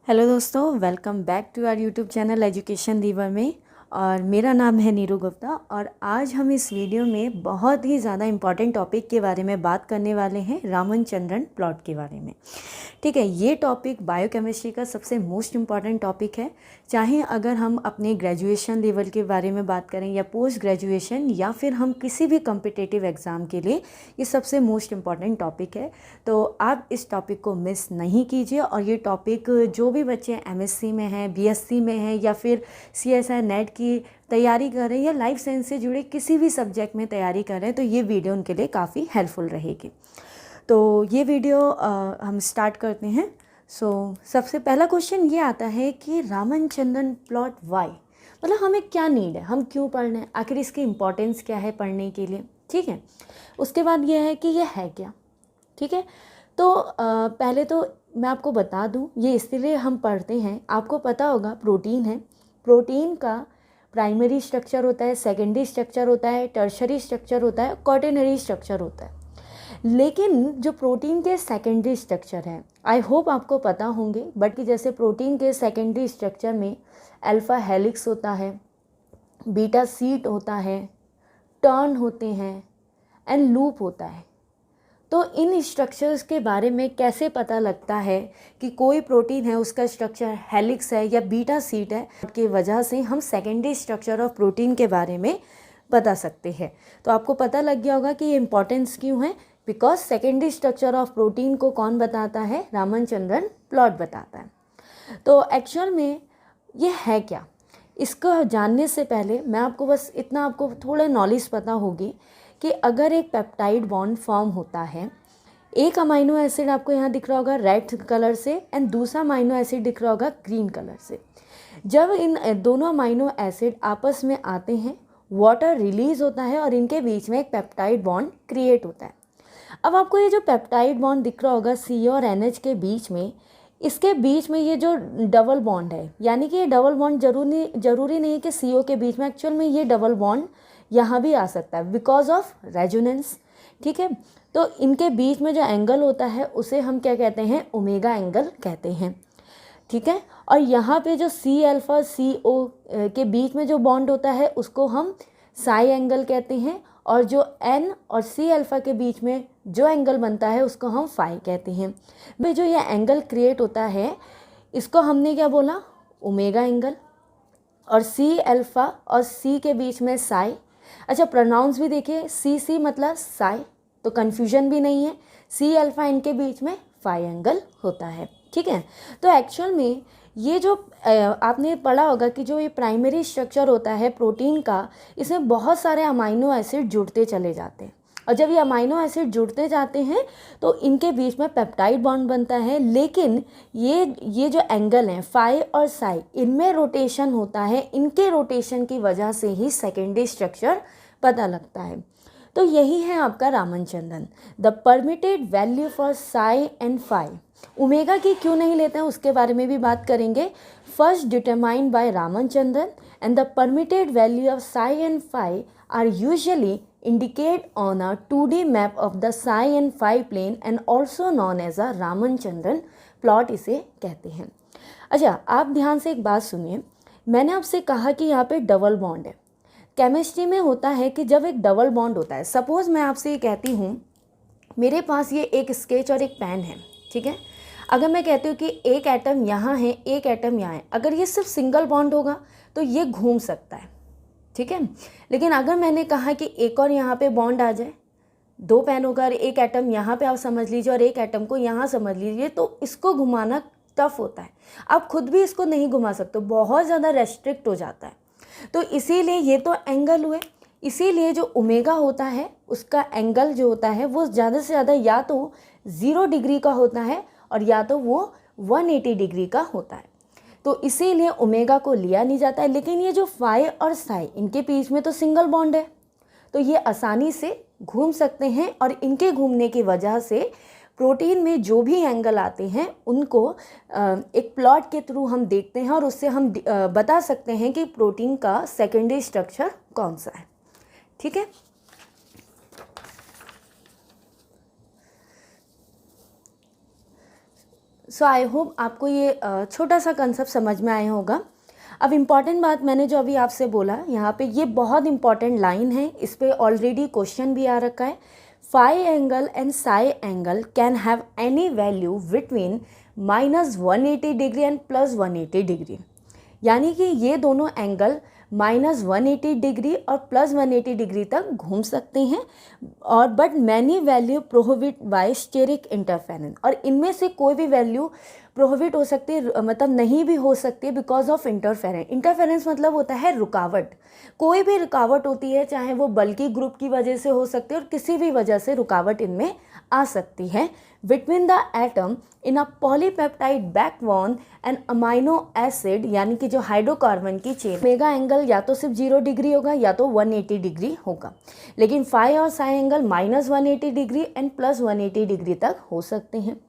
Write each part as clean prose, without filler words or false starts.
Hello दोस्तों, welcome back to our YouTube channel education diva में। और मेरा नाम है नीरू गुप्ता और आज हम इस वीडियो में बहुत ही ज़्यादा इम्पॉर्टेंट टॉपिक के बारे में बात करने वाले हैं, रामचंद्रन प्लॉट के बारे में। ठीक है, ये टॉपिक बायोकेमिस्ट्री का सबसे मोस्ट इम्पॉर्टेंट टॉपिक है। चाहे अगर हम अपने ग्रेजुएशन लेवल के बारे में बात करें या पोस्ट ग्रेजुएशन या फिर हम किसी भी कॉम्पिटिटिव एग्ज़ाम के लिए, ये सबसे मोस्ट इम्पॉर्टेंट टॉपिक है। तो आप इस टॉपिक को मिस नहीं कीजिए। और ये टॉपिक जो भी बच्चे एमएससी में हैं, बीएससी में हैं या फिर सीएसआई नेट की तैयारी कर रहे हैं या लाइफ साइंस से जुड़े किसी भी सब्जेक्ट में तैयारी कर रहे हैं, तो ये वीडियो उनके लिए काफ़ी हेल्पफुल रहेगी। तो ये वीडियो हम स्टार्ट करते हैं। सबसे पहला क्वेश्चन ये आता है कि रामचंद्रन प्लॉट वाई, मतलब हमें क्या नीड है, हम क्यों पढ़ रहे हैं, आखिर इसकी इम्पोर्टेंस क्या है पढ़ने के लिए। ठीक है, उसके बाद ये है कि ये है क्या। ठीक है, तो पहले तो मैं आपको बता दूं, ये इसलिए हम पढ़ते हैं, आपको पता होगा प्रोटीन है। प्रोटीन का प्राइमरी स्ट्रक्चर होता है, सेकेंडरी स्ट्रक्चर होता है, टर्शरी स्ट्रक्चर होता है, क्वाटरनरी स्ट्रक्चर होता है। लेकिन जो प्रोटीन के सेकेंडरी स्ट्रक्चर है, आई होप आपको पता होंगे, बट कि जैसे प्रोटीन के सेकेंडरी स्ट्रक्चर में अल्फा हेलिक्स होता है, बीटा सीट होता है, टर्न होते हैं एंड लूप होता है। तो इन स्ट्रक्चर्स के बारे में कैसे पता लगता है कि कोई प्रोटीन है उसका स्ट्रक्चर हेलिक्स है या बीटा सीट है, की वजह से हम सेकेंडरी स्ट्रक्चर ऑफ प्रोटीन के बारे में बता सकते हैं। तो आपको पता लग गया होगा कि ये इम्पॉर्टेंस क्यों है, because secondary structure of protein को कौन बताता है, रामचंद्रन प्लॉट बताता है। तो एक्चुअल में ये है क्या, इसको जानने से पहले मैं आपको बस इतना, आपको थोड़ा नॉलेज पता होगी कि अगर एक पेप्टाइड बॉन्ड फॉर्म होता है, एक अमाइनो एसिड आपको यहाँ दिख रहा होगा रेड कलर से एंड दूसरा अमाइनो एसिड दिख रहा होगा ग्रीन कलर से। जब इन दोनों अमाइनो एसिड आपस में आते हैं, वाटर रिलीज होता है और इनके बीच में एक पेप्टाइड बॉन्ड क्रिएट होता है। अब आपको ये जो पेप्टाइड बॉन्ड दिख रहा होगा सी और एनएच के बीच में, इसके बीच में ये जो डबल बॉन्ड है, यानी कि ये डबल बॉन्ड जरूरी नहीं कि सीओ के बीच में, एक्चुअल में ये डबल बॉन्ड यहाँ भी आ सकता है बिकॉज ऑफ रेजोनेंस। ठीक है, तो इनके बीच में जो एंगल होता है उसे हम क्या कहते हैं, ओमेगा एंगल कहते हैं। ठीक है, और यहाँ पे जो सी अल्फा सी ओ के बीच में जो बॉन्ड होता है उसको हम साई एंगल कहते हैं, और जो एन और सी अल्फा के बीच में जो एंगल बनता है उसको हम फाई कहते हैं। भाई जो ये एंगल क्रिएट होता है इसको हमने क्या बोला, ओमेगा एंगल, और सी अल्फा और सी के बीच में साई। अच्छा, प्रोनाउंस भी देखिए, सी सी मतलब साई, तो कन्फ्यूजन भी नहीं है, सी अल्फा इनके बीच में फाई एंगल होता है। ठीक है, तो एक्चुअल में ये जो आपने पढ़ा होगा कि जो ये प्राइमरी स्ट्रक्चर होता है प्रोटीन का, इसमें बहुत सारे अमाइनो एसिड जुड़ते चले जाते हैं, और जब ये अमाइनो एसिड जुड़ते जाते हैं तो इनके बीच में पेप्टाइड बॉन्ड बनता है। लेकिन ये जो एंगल हैं फाई और साई, इनमें रोटेशन होता है, इनके रोटेशन की वजह से ही सेकेंडरी स्ट्रक्चर पता लगता है। तो यही है आपका Ramachandran. The permitted value for psi and phi, omega की क्यों नहीं लेते हैं उसके बारे में भी बात करेंगे। First determined by Ramachandran and the permitted value of psi and phi are usually indicate on a 2D map of the psi and phi plane and also known as a Ramachandran plot इसे कहते हैं। अच्छा, आप ध्यान से एक बात सुनिए, मैंने आपसे कहा कि यहाँ पे डबल बॉन्ड है। केमिस्ट्री में होता है कि जब एक डबल बॉन्ड होता है, सपोज मैं आपसे ये कहती हूँ मेरे पास ये एक स्केच और एक पेन है। ठीक है, अगर मैं कहती हूँ कि एक एटम यहाँ है, एक एटम यहाँ है, अगर ये सिर्फ सिंगल बॉन्ड होगा तो ये घूम सकता है। ठीक है, लेकिन अगर मैंने कहा कि एक और यहाँ पे बॉन्ड आ जाए, दो पेन होगा और एक एटम यहाँ पे आप समझ लीजिए और एक एटम को यहाँ समझ लीजिए, तो इसको घुमाना टफ होता है। आप खुद भी इसको नहीं घुमा सकते, बहुत ज़्यादा रेस्ट्रिक्ट हो जाता है। तो इसीलिए ये तो एंगल हुए, इसीलिए जो ओमेगा होता है उसका एंगल जो होता है वो ज़्यादा से ज़्यादा या तो 0 डिग्री का होता है और या तो वो 180 डिग्री का होता है। तो इसीलिए ओमेगा को लिया नहीं जाता है। लेकिन ये जो फाई और साई, इनके बीच में तो सिंगल बॉन्ड है, तो ये आसानी से घूम सकते हैं, और इनके घूमने की वजह से प्रोटीन में जो भी एंगल आते हैं उनको एक प्लॉट के थ्रू हम देखते हैं और उससे हम बता सकते हैं कि प्रोटीन का सेकेंडरी स्ट्रक्चर कौन सा है। ठीक है, सो आई होप आपको ये छोटा सा कंसेप्ट समझ में आया होगा। अब इम्पॉर्टेंट बात मैंने जो अभी आपसे बोला, यहाँ पे ये बहुत इंपॉर्टेंट लाइन है, इस पे ऑलरेडी क्वेश्चन भी आ रखा है। Phi angle and psi angle can have any value between -180 degree and +180 degree, यानी कि ये दोनों एंगल -180 डिग्री और +180 डिग्री तक घूम सकते हैं, और but many value prohibit by steric interference, और इनमें से कोई भी वैल्यू प्रोहिबिट हो सकती है, मतलब नहीं भी हो सकती है बिकॉज ऑफ इंटरफेरेंस। इंटरफेरेंस मतलब होता है रुकावट, कोई भी रुकावट होती है, चाहे वो बल्कि ग्रुप की वजह से हो सकती है और किसी भी वजह से रुकावट इनमें आ सकती है between the atom in a polypeptide backbone and amino acid, यानी कि जो हाइड्रोकार्बन की चेन। मेगा एंगल या तो सिर्फ 0 डिग्री होगा या तो 180 डिग्री होगा, लेकिन फाई और Sai angle -180 degree and +180 degree तक हो सकते हैं।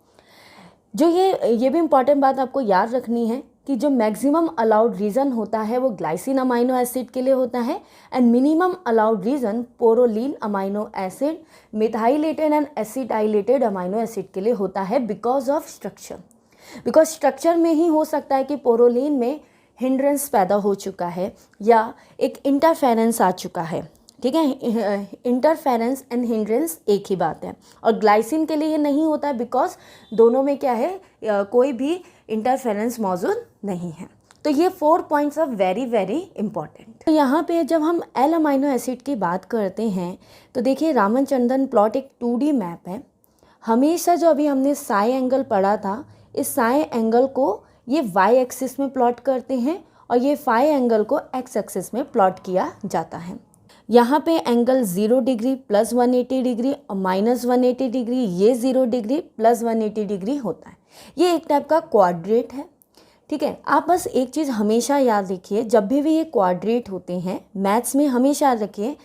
जो ये भी इम्पॉर्टेंट बात आपको याद रखनी है कि जो मैक्सिमम अलाउड रीजन होता है वो ग्लाइसिन अमाइनो एसिड के लिए होता है, and minimum allowed region proline amino acid, methylated and acetylated amino acid के लिए होता है because of structure. Because structure में ही हो सकता है कि पोरोलीन में हिंड्रेंस पैदा हो चुका है या एक इंटरफेरेंस आ चुका है, ठीक है। इंटरफेरेंस एंड हिंड्रेंस एक ही बात है, और ग्लाइसिन के लिए ये नहीं होता है बिकॉज दोनों में क्या है, कोई भी इंटरफेरेंस मौजूद नहीं है। तो ये 4 points are very very important. तो यहाँ पे जब हम एल अमाइनो एसिड की बात करते हैं तो देखिए रामचंद्रन प्लॉट एक 2D मैप है। हमेशा जो अभी हमने साई एंगल पढ़ा था, इस साई एंगल को ये वाई एक्सिस में प्लॉट करते हैं और ये फाई एंगल को एक्स एक्सिस में प्लॉट किया जाता है। यहाँ पे एंगल 0 डिग्री +180 डिग्री और -180 डिग्री, ये 0 डिग्री +180 डिग्री होता है। ये एक टाइप का क्वाड्रेट है, ठीक है। आप बस एक चीज़ हमेशा याद रखिए, जब भी ये क्वाड्रेट होते हैं मैथ्स में, हमेशा याद रखिए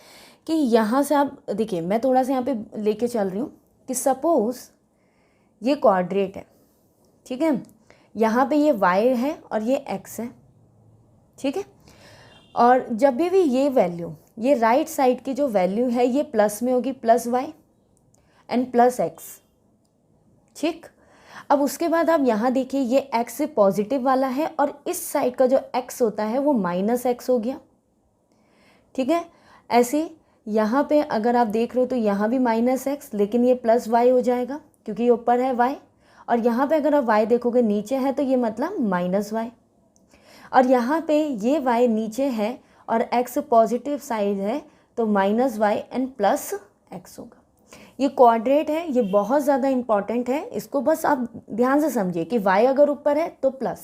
कि यहाँ से आप देखिए, मैं थोड़ा सा यहाँ पे लेके चल रही हूँ कि सपोज़ ये क्वाड्रेट है, ठीक है। यहाँ पे ये y है और ये x है, ठीक है। और जब भी ये वैल्यू, ये राइट साइड की जो वैल्यू है ये प्लस में होगी, +y एंड +x, ठीक। अब उसके बाद आप यहाँ देखिए, ये x से पॉजिटिव वाला है और इस साइड का जो x होता है वो -x हो गया, ठीक है। ऐसे यहाँ पे अगर आप देख रहे हो तो यहाँ भी -x, लेकिन ये +y हो जाएगा क्योंकि ये ऊपर है y, और यहाँ पे अगर आप y देखोगे नीचे है तो ये मतलब -y, और यहाँ पे ये y नीचे है और x पॉजिटिव साइड है तो -y एंड +x होगा। ये क्वाड्रेट है, ये बहुत ज़्यादा इम्पॉर्टेंट है, इसको बस आप ध्यान से समझिए कि y अगर ऊपर है तो प्लस,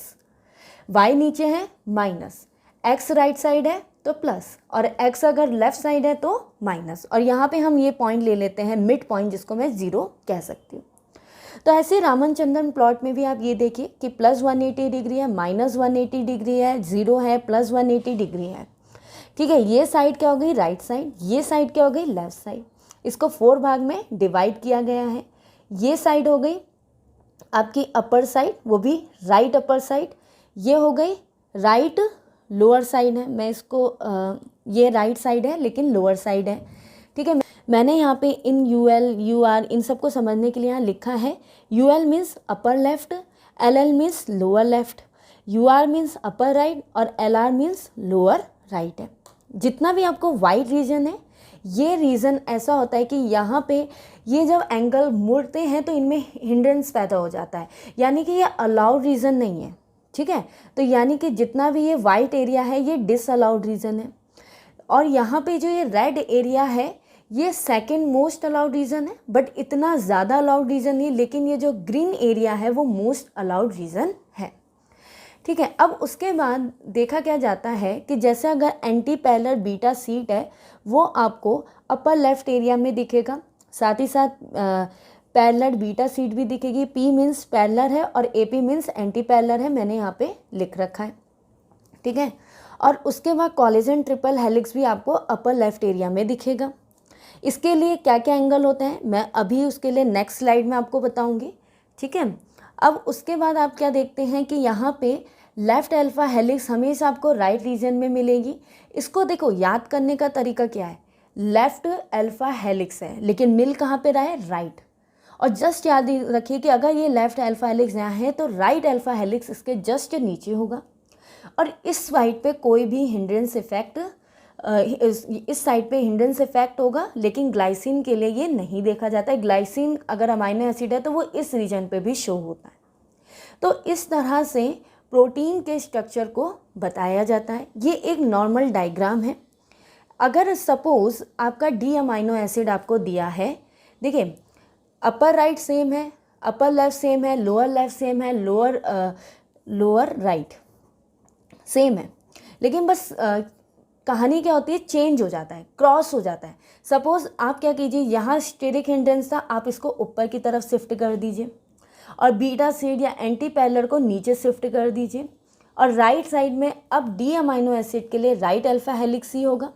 y नीचे है माइनस, x राइट साइड है तो प्लस, और x अगर लेफ्ट साइड है तो माइनस। और यहाँ पे हम ये पॉइंट ले लेते हैं मिड पॉइंट, जिसको मैं 0 कह सकती हूँ। तो ऐसे रामचंद्रन प्लॉट में भी आप ये देखिए कि +180 डिग्री है, -180 डिग्री है, 0 है, +180 डिग्री है, ठीक है। ये साइड क्या हो गई, राइट साइड, ये साइड क्या हो गई, लेफ्ट साइड। इसको 4 भाग में डिवाइड किया गया है। ये साइड हो गई आपकी अपर साइड, वो भी राइट अपर साइड। ये हो गई राइट लोअर साइड है, मैं इसको ये राइट साइड है लेकिन लोअर साइड है, ठीक है। मैंने यहाँ पे इन UL UR इन सबको समझने के लिए यहाँ लिखा है, UL means upper left, LL means lower left, UR means upper right और LR मीन्स लोअर राइट है। जितना भी आपको वाइट रीजन है, ये रीज़न ऐसा होता है कि यहाँ पे ये जब एंगल मुड़ते हैं तो इनमें हिंड्रेंस पैदा हो जाता है, यानी कि ये अलाउड रीजन नहीं है, ठीक है। तो यानी कि जितना भी ये वाइट एरिया है ये डिसअलाउड रीजन है, और यहाँ पे जो ये रेड एरिया है ये सेकंड मोस्ट अलाउड रीजन है, बट इतना ज़्यादा अलाउड रीजन नहीं, लेकिन ये जो ग्रीन एरिया है वो मोस्ट अलाउड रीजन है, ठीक है। अब उसके बाद देखा क्या जाता है कि जैसे अगर एंटी पैरेलल बीटा सीट है वो आपको अपर लेफ्ट एरिया में दिखेगा, साथ ही साथ पैरेलल बीटा सीट भी दिखेगी। P मीन्स पैरेलल है और AP मीन्स एंटी पैरेलल है, मैंने यहाँ पे लिख रखा है, ठीक है। और उसके बाद कोलेजन ट्रिपल हेलिक्स भी आपको अपर लेफ्ट एरिया में दिखेगा। इसके लिए क्या क्या एंगल होते हैं मैं अभी उसके लिए नेक्स्ट स्लाइड में आपको बताऊंगी, ठीक है। अब उसके बाद आप क्या देखते हैं कि यहाँ पे लेफ्ट अल्फा हेलिक्स हमेशा आपको राइट रीजन में मिलेगी। इसको देखो याद करने का तरीका क्या है, लेफ्ट अल्फा हेलिक्स है लेकिन मिल कहाँ पे रहा है, राइट, और जस्ट याद रखिए कि अगर ये लेफ्ट अल्फा हेलिक्स यहाँ है तो राइट अल्फा हेलिक्स इसके जस्ट नीचे होगा। और इस साइड पे कोई भी हिंड्रेंस इफेक्ट इस साइड पे हिंड्रेंस इफेक्ट होगा, लेकिन ग्लाइसिन के लिए ये नहीं देखा जाता है। ग्लाइसिन अगर अमाइनो एसिड है तो वो इस रीजन पे भी शो होता है। तो इस तरह से प्रोटीन के स्ट्रक्चर को बताया जाता है। ये एक नॉर्मल डायग्राम है। अगर सपोज आपका डी अमाइनो एसिड आपको दिया है, देखिए अपर राइट सेम है, अपर लेफ्ट सेम है, लोअर लेफ्ट सेम है, लोअर राइट सेम है, लेकिन बस कहानी क्या होती है, चेंज हो जाता है, क्रॉस हो जाता है। सपोज आप क्या कीजिए, यहाँ स्टेरिक हिंड्रेंस था, आप इसको ऊपर की तरफ शिफ्ट कर दीजिए और बीटा सीड या एंटी पैरेलल को नीचे शिफ्ट कर दीजिए। और राइट साइड में अब डी अमाइनो एसिड के लिए राइट अल्फा हेलिक्स ही होगा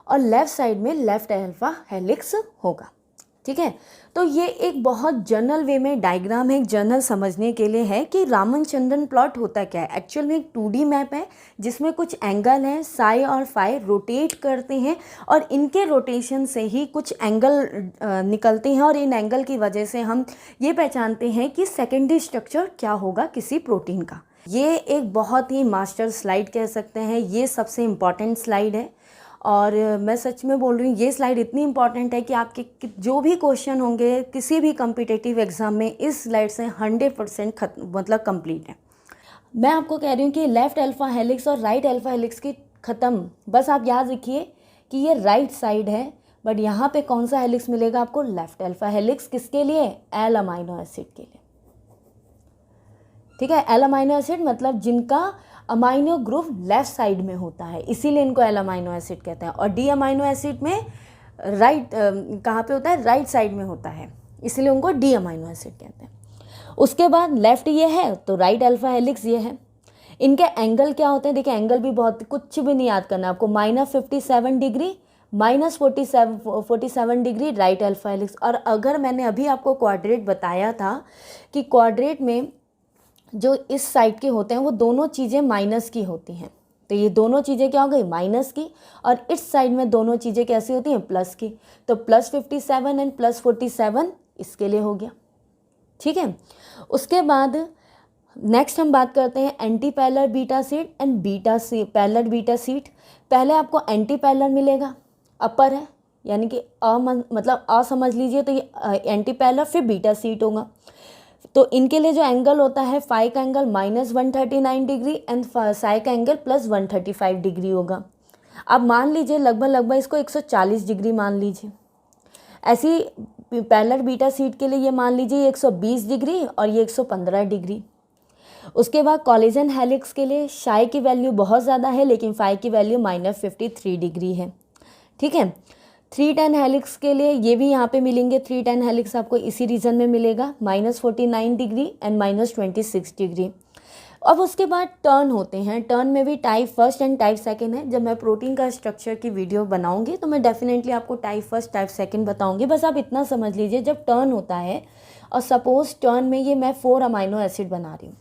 और लेफ्ट साइड में लेफ्ट अल्फा हेलिक्स होगा। ठीक है, तो ये एक बहुत जनरल वे में डायग्राम है, एक जनरल समझने के लिए है कि रामचंद्रन प्लॉट होता क्या है। एक्चुअल में एक 2D मैप है जिसमें कुछ एंगल हैं, साई और फाई रोटेट करते हैं और इनके रोटेशन से ही कुछ एंगल निकलते हैं और इन एंगल की वजह से हम ये पहचानते हैं कि सेकेंडरी स्ट्रक्चर क्या होगा किसी प्रोटीन का। ये एक बहुत ही मास्टर स्लाइड कह सकते हैं, ये सबसे इम्पॉर्टेंट स्लाइड है और मैं सच में बोल रही हूँ ये स्लाइड इतनी इंपॉर्टेंट है कि आपके जो भी क्वेश्चन होंगे किसी भी कम्पिटिटिव एग्ज़ाम में इस स्लाइड से 100% मतलब कंप्लीट है। मैं आपको कह रही हूँ कि लेफ़्ट अल्फा हेलिक्स और राइट अल्फा हेलिक्स की ख़त्म, बस आप याद रखिए कि ये राइट साइड है, बट यहाँ पे कौन सा हेलिक्स मिलेगा आपको, लेफ़्ट अल्फा हेलिक्स। किसके लिए, एल अमाइनो एसिड के लिए। ठीक है, एल अमाइनो एसिड मतलब जिनका अमाइनो ग्रुप लेफ्ट साइड में होता है, इसीलिए इनको एल अमाइनो एसिड कहते हैं। और डी अमाइनो एसिड में राइट कहाँ पे होता है, राइट साइड में होता है, इसीलिए उनको डी अमाइनो एसिड कहते हैं। उसके बाद लेफ्ट ये है तो राइट अल्फा हेलिक्स ये है। इनके एंगल क्या होते हैं, देखिए एंगल भी बहुत, कुछ भी नहीं याद करना आपको, -57 degree, -47 degree right alpha helix. और अगर मैंने अभी आपको क्वाड्रेट बताया था कि क्वाड्रेट में जो इस साइड के होते हैं वो दोनों चीज़ें माइनस की होती हैं, तो ये दोनों चीज़ें क्या हो गई, माइनस की। और इस साइड में दोनों चीज़ें कैसी होती हैं, प्लस की। तो +57 एंड +47 इसके लिए हो गया। ठीक है, उसके बाद नेक्स्ट हम बात करते हैं anti parallel beta sheet and parallel beta sheet. पहले आपको एंटी पैरेलल मिलेगा, अपर है यानी कि मतलब अ समझ लीजिए, तो ये एंटी पैरेलल फिर बीटा सीट होगा। तो इनके लिए जो एंगल होता है, फाई का एंगल -139 डिग्री एंड साई का एंगल +135 डिग्री होगा। अब मान लीजिए लगभग इसको 140 डिग्री मान लीजिए। ऐसी पैरेलल बीटा सीट के लिए ये मान लीजिए 120 डिग्री और ये 115 डिग्री। उसके बाद कोलिजन हेलिक्स के लिए साई की वैल्यू बहुत ज़्यादा है लेकिन फाई की वैल्यू -53 डिग्री है। ठीक है, 310 हेलिक्स के लिए ये भी यहाँ पे मिलेंगे, 310 हेलिक्स आपको इसी रीजन में मिलेगा, -49 डिग्री एंड -26 डिग्री। अब उसके बाद टर्न होते हैं, टर्न में भी type first and type second है। जब मैं प्रोटीन का स्ट्रक्चर की वीडियो बनाऊंगी तो मैं डेफिनेटली आपको टाइप फर्स्ट टाइप सेकंड बताऊंगी। बस आप इतना समझ लीजिए, जब टर्न होता है और सपोज टर्न में ये मैं 4 अमाइनो एसिड बना रही हूँ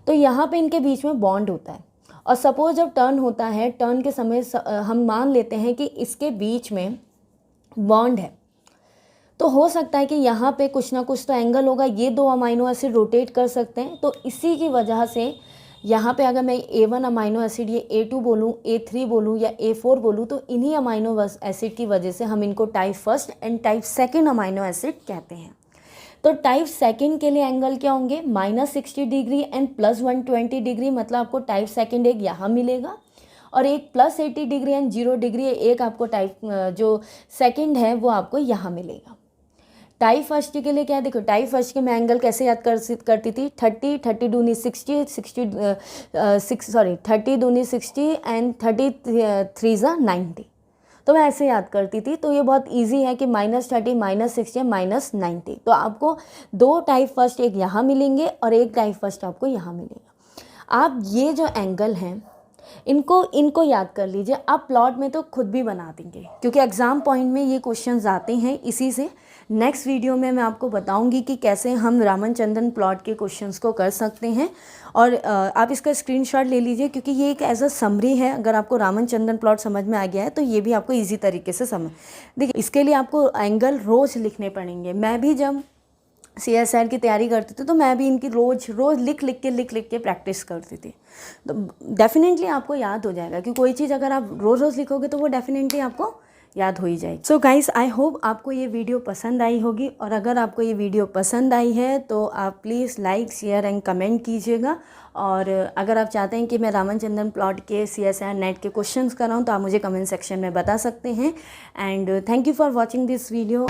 तो यहाँ पे इनके बीच में बॉन्ड होता है। और सपोज जब टर्न होता है, टर्न के समय हम मान लेते हैं कि इसके बीच में बॉन्ड है, तो हो सकता है कि यहाँ पे कुछ ना कुछ तो एंगल होगा, ये 2 अमाइनो एसिड रोटेट कर सकते हैं। तो इसी की वजह से यहाँ पे अगर मैं A1 अमाइनो एसिड ये A2 बोलूँ, A3 बोलूँ या A4 बोलूँ, तो इन्हीं अमाइनो एसिड की वजह से हम इनको type first and type second amino acid कहते हैं। तो टाइप सेकंड के लिए एंगल क्या होंगे, -60 डिग्री एंड +120 डिग्री, मतलब आपको टाइप सेकंड एक यहाँ मिलेगा और एक +80 डिग्री एंड 0 डिग्री एक आपको टाइप जो सेकंड है वो आपको यहाँ मिलेगा। टाइप फर्स्ट के लिए क्या है, देखो टाइप फर्स्ट के मैं एंगल कैसे याद करती थी, 30 दूनी 60 30 दूनी 60 एंड 33 90, तो मैं ऐसे याद करती थी। तो ये बहुत इजी है कि -30 -60 -90, तो आपको 2 टाइप फर्स्ट एक यहाँ मिलेंगे और एक टाइप फर्स्ट आपको यहाँ मिलेगा। आप ये जो एंगल हैं इनको याद कर लीजिए। आप प्लॉट में तो खुद भी बना देंगे क्योंकि एग्ज़ाम पॉइंट में ये क्वेश्चंस आते हैं इसी से। नेक्स्ट वीडियो में मैं आपको बताऊंगी कि कैसे हम रामचंद्रन प्लॉट के क्वेश्चंस को कर सकते हैं। और आप इसका स्क्रीनशॉट ले लीजिए क्योंकि ये एक एज अ समरी है। अगर आपको रामचंद्रन प्लॉट समझ में आ गया है तो ये भी आपको ईजी तरीके से समझ, देखिए इसके लिए आपको एंगल रोज़ लिखने पड़ेंगे। मैं भी जब CSIR की तैयारी करते थे तो मैं भी इनकी रोज़ रोज़ लिख लिख के प्रैक्टिस करती थी। तो डेफिनेटली आपको याद हो जाएगा कि कोई चीज़ अगर आप रोज़ रोज़ लिखोगे तो वो डेफिनेटली आपको याद हो ही जाएगी। सो गाइस, आई होप आपको ये वीडियो पसंद आई होगी, और अगर आपको ये वीडियो पसंद आई है तो आप please like, share and comment कीजिएगा। और अगर आप चाहते हैं कि मैं रामचंद्रन प्लॉट के CSIR नेट के क्वेश्चंस कराऊँ तो आप मुझे कमेंट सेक्शन में बता सकते हैं। And thank you for watching this video.